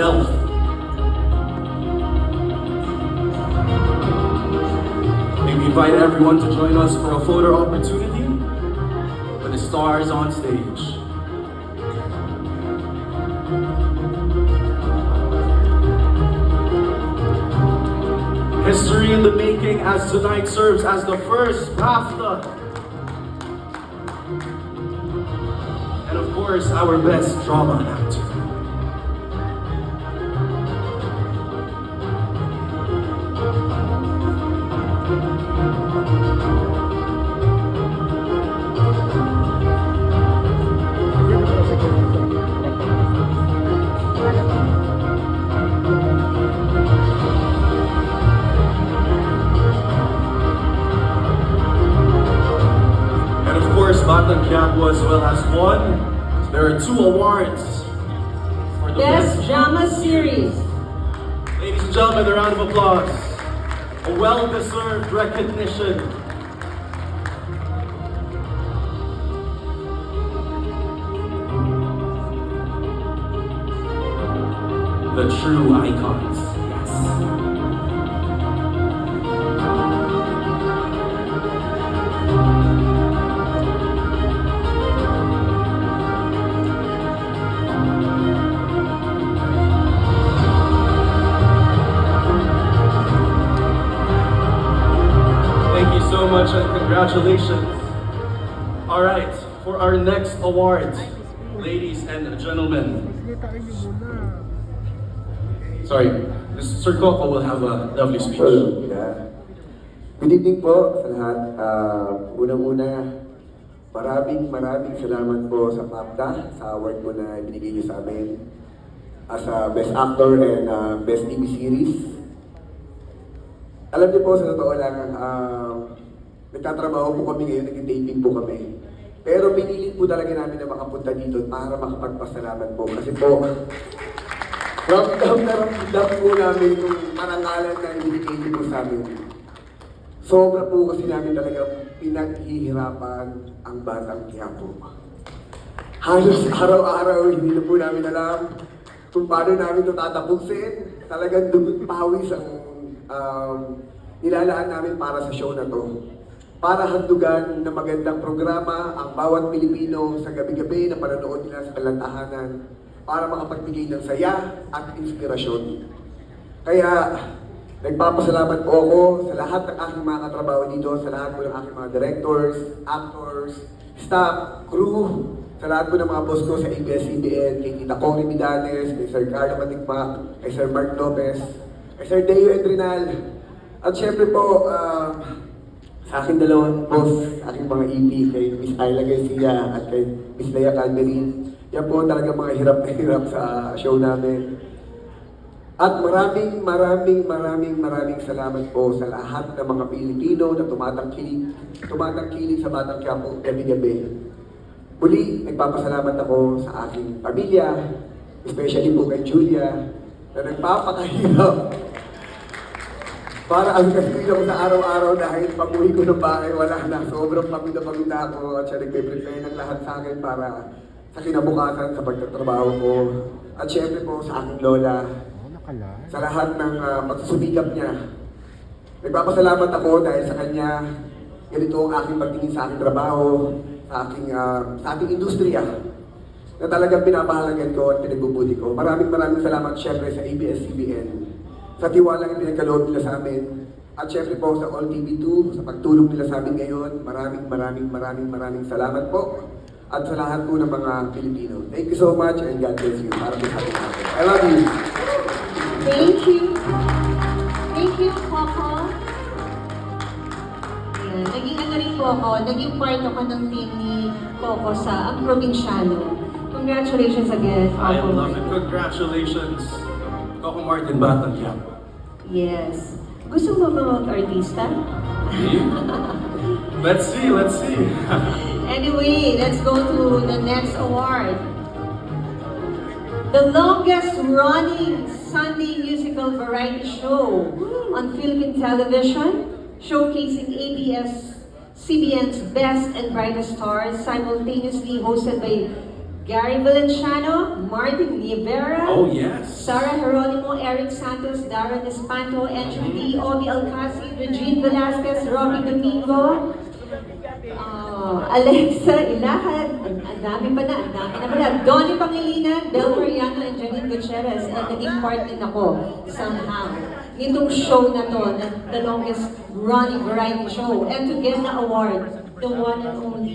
May we invite everyone to join us for a photo opportunity with the stars on stage. History in the making as tonight serves as the first BAFTA. And of course, our best drama actor. Batang Quiapo as well has won. There are 2 awards for the Best Drama Series. Ladies and gentlemen, a round of applause. A well-deserved recognition. The true icons. Yes. So much and congratulations. All right, for our next award, ladies and gentlemen. Sorry, Sir Coco will have a lovely speech. Good evening po sa lahat. Unang-una, maraming salamat po sa BAFTA, sa award po na binigay niyo sa amin as a Best Actor and Best TV Series. Alam niyo po, sa totoo lang, nagtatrabaho po kami ngayon, nag-taping po kami. Pero pinilit po talaga namin na makapunta dito para makapagpasalamat po. Kasi po, ramdam po namin yung parangalan na ibinigay niyo po sa amin. Sobra po kasi namin talaga pinaghihirapan ang Batang Quiapo. Halos araw-araw, hindi na po namin alam kung paano namin ito tatapusin. Talagang dugot pawis ang nilalaan namin para sa show na to. Para handugan na magandang programa ang bawat Pilipino sa gabi-gabi na panonood nila sa kalantahanan para makapagbigay ng saya at inspirasyon. Kaya nagpapasalamat po ako sa lahat ng aking mga katrabaho dito, sa lahat po ng aking mga directors, actors, staff, crew, sa lahat po ng mga boss ko sa ABS-CBN, kay Tita Cory Midanes, kay Sir Carlo Matigpa, kay Sir Mark Lopez, kay Sir Deo Edrinal, at syempre po, sa aking dalawang boss, aking mga EP, kay Miss Ayla Garcia at kay Miss Lea Calderin. Yan po talaga mga hirap na hirap sa show namin. At maraming salamat po sa lahat ng mga Pilipino na tumatangkilik sa Batang Quiapo gabi-gabi. Muli, nagpapasalamat ako sa aking pamilya, especially po kay Julia, na nagpapakahirap para ang kasing ako sa araw-araw dahil pag-uwi ko ng bahay, wala na. Sobrang pagod na ako at siya nagpe-prepare ng lahat sa akin para sa kinabukasan sa pagtatrabaho ko. At syempre po sa aking lola, sa lahat ng pagsusumikap niya. Nagpapasalamat ako dahil sa kanya, ganito ang aking pagtingin sa aking trabaho, sa ating industriya, na talagang pinapahalagan ko at pinagbubuti ko. Maraming salamat syempre sa ABS-CBN. Sa tiwalang pinagkaloob nila sa amin. At syempre po sa All TV2, sa pagtulong nila sa amin ngayon, maraming salamat po. At sa lahat po ng mga Pilipino. Thank you so much and God bless you. Para sa ating natin. I love you. Thank you. Thank you, Coco. Ayan. Naging rin po ako, naging part ako ng team ni Coco sa Ang Probinsyano. Congratulations again, Coco. I love it. Congratulations, Coco Martin, Batang Quiapo. Yes. Gusto mo ba mag-artista? Let's see. Anyway, let's go to the next award. The longest running Sunday musical variety show on Philippine television, showcasing ABS-CBN's best and brightest stars, simultaneously hosted by Gary Valenciano, Martin Rivera, Oh, yes. Sara Geronimo, Eric Santos, Darren Espanto, Andrew D, Obi Alcacid, Regine Velasquez, Robbie Domingo, Alexa Ilahad, ang dami na pala, Donnie Pangilinan, Bel Mariano, and Janine Gutierrez, and naging part din ako somehow nitong show na to, the longest running variety show, and to get the award, the one and only